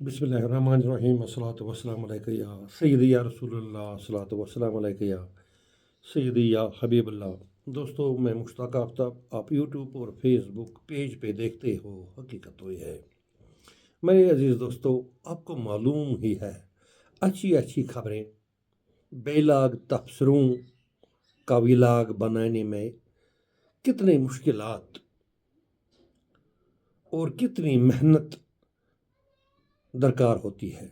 بسم اللہ الرحمن الرحیم الصلاۃ والسلام علیکہ یا سیدی یا رسول اللہ الصلاۃ والسلام علیکہ یا سیدی یا حبیب اللہ۔ دوستو، میں مشتاق آفتاب، آپ یوٹیوب اور فیس بک پیج پہ دیکھتے ہو، حقیقت تو یہ ہے میرے عزیز دوستو، آپ کو معلوم ہی ہے اچھی اچھی خبریں بے لاگ تبصروں کا ولاگ بنانے میں کتنی مشکلات اور کتنی محنت درکار ہوتی ہے۔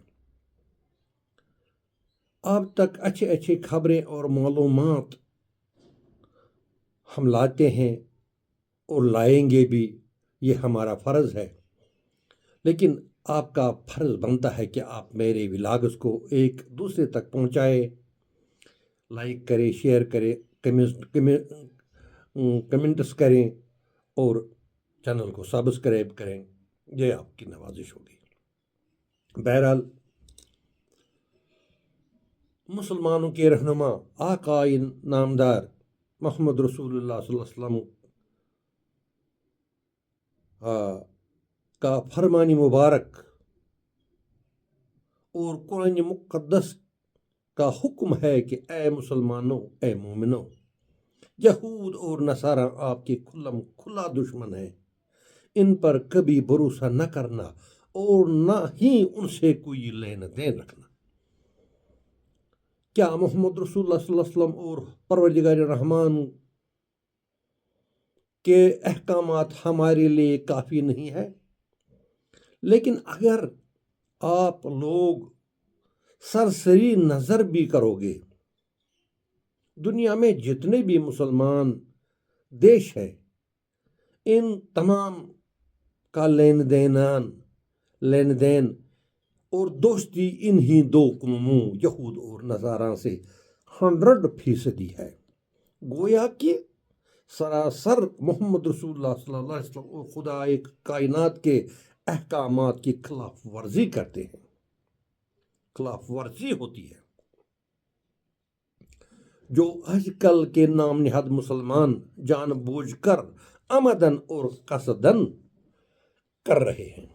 آپ تک اچھے اچھے خبریں اور معلومات ہم لاتے ہیں اور لائیں گے بھی، یہ ہمارا فرض ہے، لیکن آپ کا فرض بنتا ہے کہ آپ میرے ولاگز کو ایک دوسرے تک پہنچائے، لائک کریں، شیئر کریں، کمنٹس کریں اور چینل کو سبسکرائب کریں، یہ آپ کی نوازش ہوگی۔ بہرحال، مسلمانوں کے رہنما آقائے نامدار محمد رسول اللہ صلی اللہ علیہ وسلم کا فرمان مبارک اور قرآن مقدس کا حکم ہے کہ اے مسلمانوں، اے مومنوں، یہود اور نصارہ آپ کے کھلا دشمن ہیں، ان پر کبھی بھروسہ نہ کرنا اور نہ ہی ان سے کوئی لین دین رکھنا۔ کیا محمد رسول اللہ صلی اللہ علیہ وسلم اور پروردگار رحمان کے احکامات ہمارے لیے کافی نہیں ہے؟ لیکن اگر آپ لوگ سرسری نظر بھی کرو گے، دنیا میں جتنے بھی مسلمان دیش ہے، ان تمام کا لین دین اور دوستی انہی دو قوموں یہود اور نصارہ سے 100% ہے۔ گویا کہ سراسر محمد رسول اللہ صلی اللہ علیہ وسلم اور خدا کائنات کے احکامات کی خلاف ورزی کرتے ہیں، خلاف ورزی ہوتی ہے، جو آج کل کے نام نہاد مسلمان جان بوجھ کر عمدن اور قصدن کر رہے ہیں۔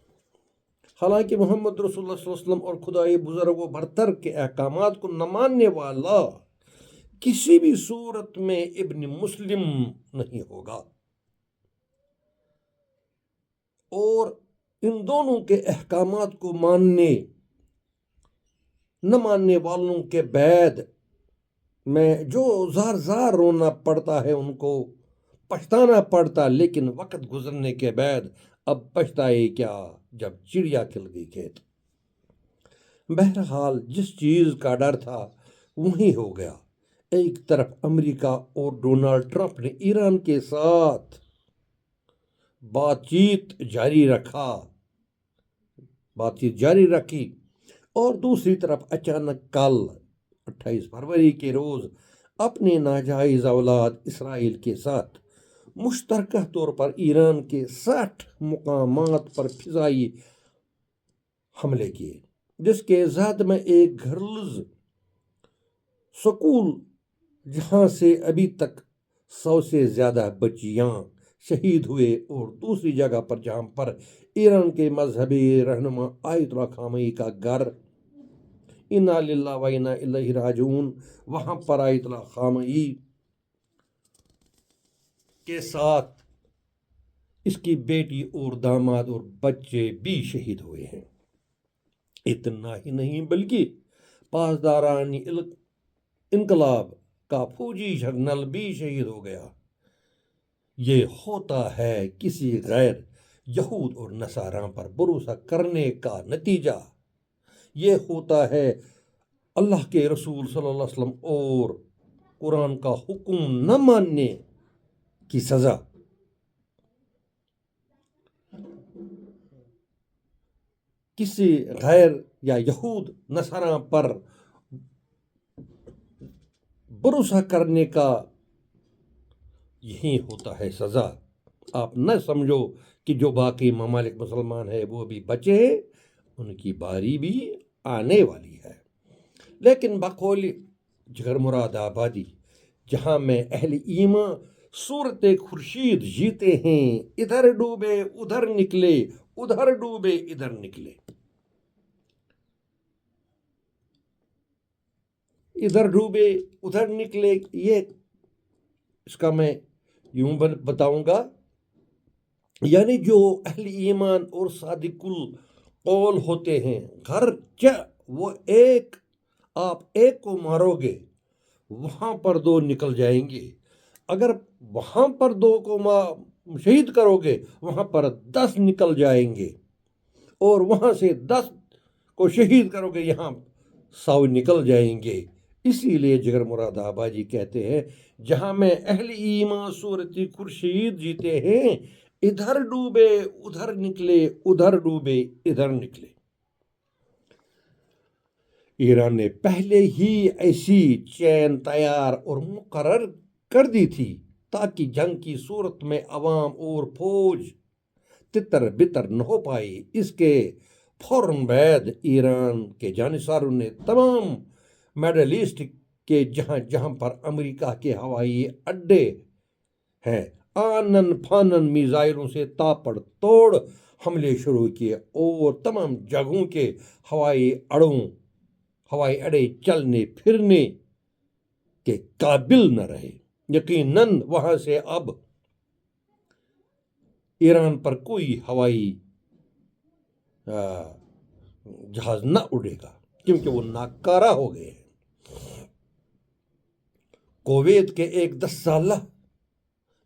حالانکہ محمد رسول اللہ صلی اللہ علیہ وسلم اور خدائے بزرگ و برتر کے احکامات کو نہ ماننے والا کسی بھی صورت میں ابن مسلم نہیں ہوگا، اور ان دونوں کے احکامات کو نہ ماننے والوں کے بعد میں جو زار رونا پڑتا ہے، ان کو پچھتانا پڑتا، لیکن وقت گزرنے کے بعد اب پچھتائے کیا جب چڑیا کھل گئی کھیت۔ بہرحال، جس چیز کا ڈر تھا وہی ہو گیا۔ ایک طرف امریکہ اور ڈونلڈ ٹرمپ نے ایران کے ساتھ بات چیت جاری رکھی، اور دوسری طرف اچانک کل 28 فروری کے روز اپنے ناجائز اولاد اسرائیل کے ساتھ مشترکہ طور پر ایران کے 60 مقامات پر فضائی حملے کیے، جس کے ذات میں ایک گرلز سکول جہاں سے ابھی تک 100 سے زیادہ بچیاں شہید ہوئے، اور دوسری جگہ پر جہاں پر ایران کے مذہبی رہنما آیت اللہ خامنئی کا گھر، انا للہ و انا الیہ راجعون، وہاں پر آیت اللہ خامنئی کے ساتھ اس کی بیٹی اور داماد اور بچے بھی شہید ہوئے ہیں۔ اتنا ہی نہیں بلکہ پاسداران انقلاب کا فوجی جنرل بھی شہید ہو گیا۔ یہ ہوتا ہے کسی غیر یہود اور نصارہ پر بھروسہ کرنے کا نتیجہ، یہ ہوتا ہے اللہ کے رسول صلی اللہ علیہ وسلم اور قرآن کا حکم نہ ماننے کی سزا۔ کسی غیر یا یہود نصارہ پر بھروسہ کرنے کا یہی ہوتا ہے سزا۔ آپ نہ سمجھو کہ جو باقی ممالک مسلمان ہیں وہ بھی بچے ہیں، ان کی باری بھی آنے والی ہے، لیکن بقول جگر مراد آبادی، جہاں میں اہل ایمان صورت خورشید جیتے ہیں، ادھر ڈوبے ادھر نکلے، ادھر ڈوبے ادھر نکلے۔ ادھر ڈوبے ادھر نکلے، یہ اس کا میں یوں بتاؤں گا، یعنی جو اہل ایمان اور صادق القول ہوتے ہیں، گرچہ وہ آپ ایک کو مارو گے وہاں پر 2 نکل جائیں گے، اگر وہاں پر 2 کو شہید کرو گے وہاں پر 10 نکل جائیں گے، اور وہاں سے 10 کو شہید کرو گے یہاں 100 نکل جائیں گے۔ اسی لیے جگر مراد آبادی کہتے ہیں جہاں میں اہل ایمان صورتی خورشید جیتے ہیں، ادھر ڈوبے ادھر نکلے، ادھر ڈوبے ادھر نکلے۔ ایران نے پہلے ہی ایسی چین تیار اور مقرر کر دی تھی تاکہ جنگ کی صورت میں عوام اور فوج تتر بتر نہ ہو پائی۔ اس کے فوراً بعد ایران کے جانشاروں نے تمام مڈل ایسٹ کے جہاں پر امریکہ کے ہوائی اڈے ہیں آنن فانن میزائلوں سے تاپڑ توڑ حملے شروع کیے، اور تمام جگہوں کے ہوائی اڈے چلنے پھرنے کے قابل نہ رہے۔ یقیناً وہاں سے اب ایران پر کوئی ہوائی جہاز نہ اڑے گا کیونکہ وہ ناکارہ ہو گئے ہیں۔ کویت کے ایک 10 سالہ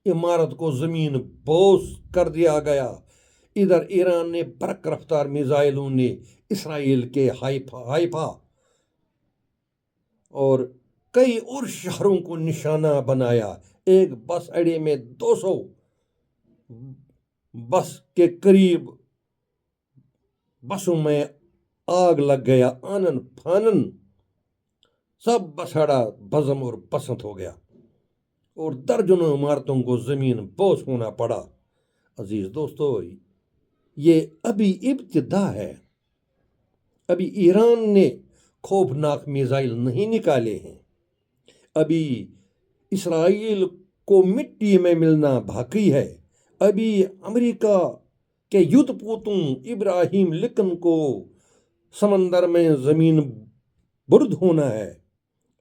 عمارت کو زمین بوس کر دیا گیا۔ ادھر ایران نے برق رفتار میزائلوں نے اسرائیل کے ہائفا اور کئی اور شہروں کو نشانہ بنایا۔ ایک بس اڈے میں 200 بس کے قریب بسوں میں آگ لگ گیا، آنن فانن سب بس اڈا بزم اور بسنت ہو گیا، اور درجنوں عمارتوں کو زمین بوس ہونا پڑا۔ عزیز دوستو، یہ ابھی ابتدا ہے، ابھی ایران نے خوفناک میزائل نہیں نکالے ہیں، ابھی اسرائیل کو مٹی میں ملنا باقی ہے، ابھی امریکہ کے یدھ پوتوں ابراہیم لنکن کو سمندر میں زمین برد ہونا ہے،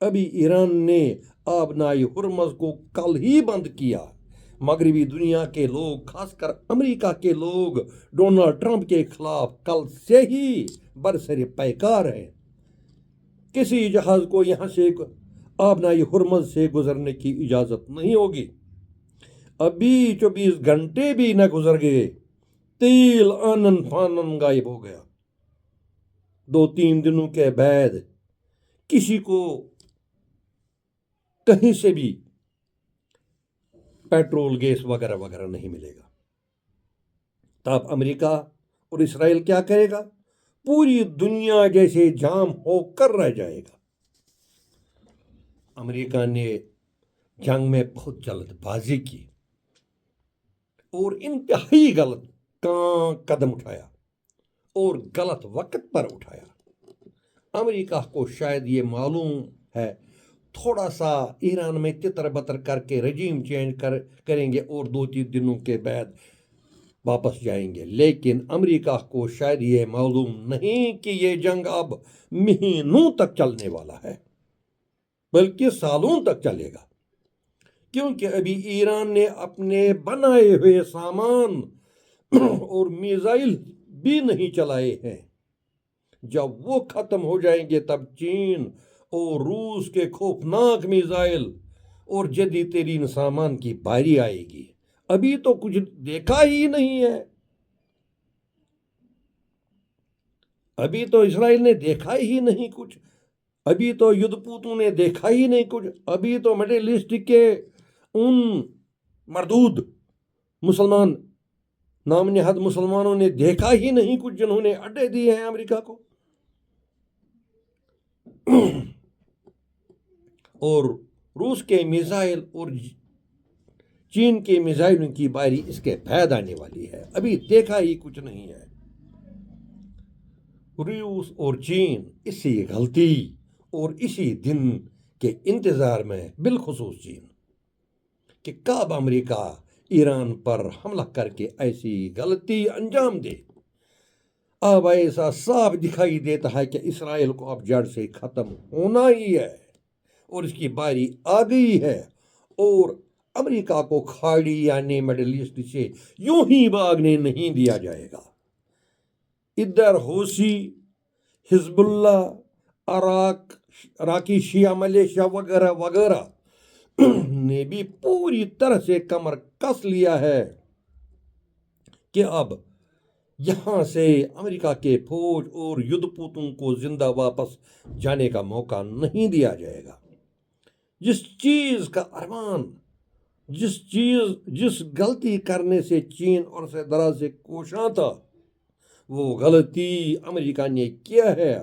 ابھی ایران نے آبنائے ہرمز کو کل ہی بند کیا۔ مغربی دنیا کے لوگ، خاص کر امریکہ کے لوگ، ڈونلڈ ٹرمپ کے خلاف کل سے ہی برسر پیکار ہیں۔ کسی جہاز کو یہاں سے آبنائے ہرمز سے گزرنے کی اجازت نہیں ہوگی۔ ابھی 24 گھنٹے بھی نہ گزر گئے، تیل آنن فانن غائب ہو گیا۔ 2-3 دنوں کے بعد کسی کو کہیں سے بھی پیٹرول، گیس وغیرہ وغیرہ نہیں ملے گا۔ تب امریکہ اور اسرائیل کیا کرے گا؟ پوری دنیا جیسے جام ہو کر رہ جائے گا۔ امریکہ نے جنگ میں بہت جلد بازی کی اور انتہائی غلط قدم اٹھایا اور غلط وقت پر اٹھایا۔ امریکہ کو شاید یہ معلوم ہے تھوڑا سا ایران میں تتر بتر کر کے رجیم چینج کریں گے اور 2-3 دنوں کے بعد واپس جائیں گے، لیکن امریکہ کو شاید یہ معلوم نہیں کہ یہ جنگ اب مہینوں تک چلنے والا ہے، بلکہ سالوں تک چلے گا، کیونکہ ابھی ایران نے اپنے بنائے ہوئے سامان اور میزائل بھی نہیں چلائے ہیں۔ جب وہ ختم ہو جائیں گے تب چین اور روس کے خوفناک میزائل اور جدید ترین سامان کی باری آئے گی۔ ابھی تو کچھ دیکھا ہی نہیں ہے، ابھی تو اسرائیل نے دیکھا ہی نہیں کچھ، ابھی تو یدھ پوتوں نے دیکھا ہی نہیں کچھ، ابھی تو مڈل ایسٹ کے ان مردود مسلمان نام نہاد مسلمانوں نے دیکھا ہی نہیں کچھ جنہوں نے اڈے دیے ہیں امریکہ کو۔ اور روس کے میزائل اور چین کے میزائلوں کی باری اس کے بعد آنے والی ہے، ابھی دیکھا ہی کچھ نہیں ہے۔ روس اور چین اسی غلطی اور اسی دن کے انتظار میں، بالخصوص چین، کہ کب امریکہ ایران پر حملہ کر کے ایسی غلطی انجام دے۔ اب ایسا صاف دکھائی دیتا ہے کہ اسرائیل کو اب جڑ سے ختم ہونا ہی ہے۔ اور اس کی باری آ گئی ہے، اور امریکہ کو کھاڑی یعنی مڈل ایسٹ سے یوں ہی بھاگنے نہیں دیا جائے گا۔ ادھر حوثی، حزب اللہ، عراقی شیعہ ملیشیا وغیرہ وغیرہ نے بھی پوری طرح سے کمر کس لیا ہے کہ اب یہاں سے امریکہ کے فوج اور یدھ پوتوں کو زندہ واپس جانے کا موقع نہیں دیا جائے گا۔ جس چیز کا ارمان، جس غلطی کرنے سے چین اور سے دراز سے کوشاں تھا، وہ غلطی امریکہ نے کیا ہے۔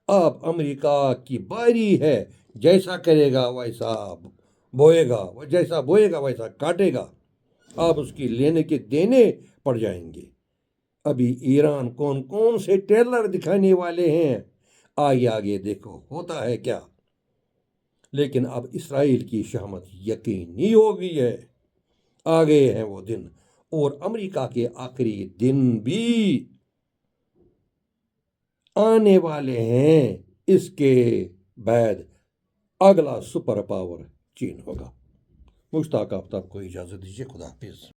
اب امریکہ کی باری ہے، جیسا کرے گا ویسا بوئے گا، جیسا بوئے گا ویسا کاٹے گا۔ اب اس کی لینے کے دینے پڑ جائیں گے۔ ابھی ایران کون کون سے ٹیلر دکھانے والے ہیں، آگے دیکھو ہوتا ہے کیا۔ لیکن اب اسرائیل کی شہامت یقینی ہو گئی ہے، آ گئے ہیں وہ دن، اور امریکہ کے آخری دن بھی آنے والے ہیں۔ اس کے بعد اگلا سپر پاور چین ہوگا۔ مشتاق آفتاب کو اجازت دیجیے، خدا حافظ۔